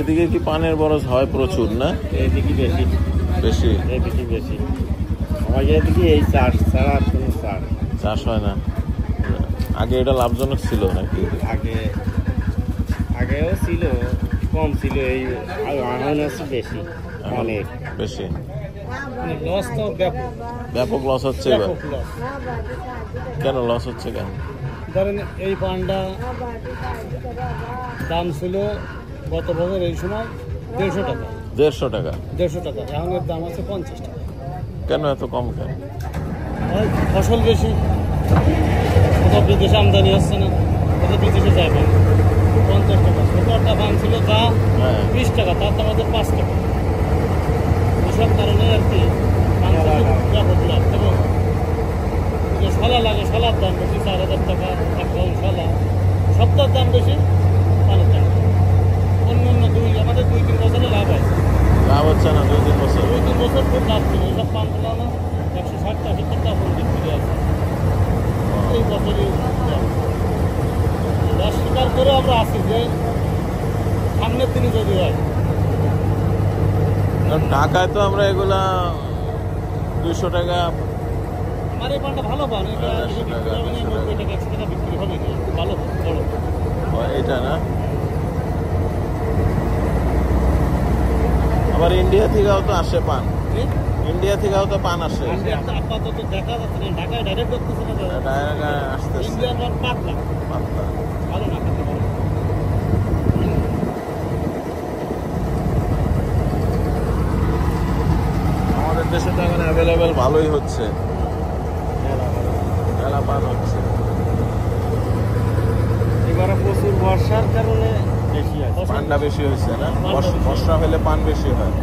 এদিকে কি পানের বরজ হয় প্রচুর না? এদিকে বেশি বেশি, এদিকে বেশি। আমাদের এদিকে এই চাষ ছাড়া আর কোনো চাষ হয় না। আগে এটা লাভজনক ছিল নাকি? আগেও ছিল, কম ছিল, এই এখন হচ্ছে বেশি, অনেক বেশি। লস তো ব্যাপক লস হচ্ছে এবার। কেন লস হচ্ছে কেন? ধরেন এই পানটা দাম ছিল গত বছর এই সময় 150 টাকা। 150 টাকা? 150 টাকা, এখন এর দাম আছে 50 টাকা। কেন এত কম কেন? ফসল বেশি, কোথাও বিদেশে আমদানি হচ্ছে না, কোথাও বিদেশে যায় পান 50 টাকা। ছোট একটা পান ছিল তা 20 টাকা, তার দাম আমাদের 5 টাকা। এসব কারণে আর কি ব্যাপক লাভ। এবং শলা লাগে, শলার দাম বেশি, 4000 টাকা এক পাউন্ড শলা। সবটার দাম বেশি, পানের দাম অন্য আমাদের 2-3 বছরে লাভ হয়। লাভ হচ্ছে না 2-3 বছর? 2-3 বছর খুব লাভ ছিল। এসব পানগুলো না 160-70 টাকা ফোন বিক্রি আছে এই বছরই। স্বীকার করে আমরা আছি যে সামনের দিনে যদি হয়। ঢাকায় তো আমরা এগুলা 200 টাকা। আমার এই পানটা ভালো পান, এটা 90 টাকা 100 টাকা বিক্রি হবে, ভালো বড় এটা না। আবার ইন্ডিয়া থেকেও তো আসে পান, ইন্ডিয়া থেকেও তো পান আসে। আপাতত দেখা যাচ্ছে না, ঢাকায় ডাইরেক্ট করতেছে না, ডাইরেক্ট আসতেছে। ইন্ডিয়ার পান পাতলা পাতলা, ভালো না খেতে পারে। আমাদের দেশে তো এখন অ্যাভেলেবেল ভালোই হচ্ছে, মেলা পান হচ্ছে। এবারে প্রচুর বর্ষার কারণে বেশি আছে, পানটা বেশি হয়েছে না? বর্ষা হলে পান বেশি হয়।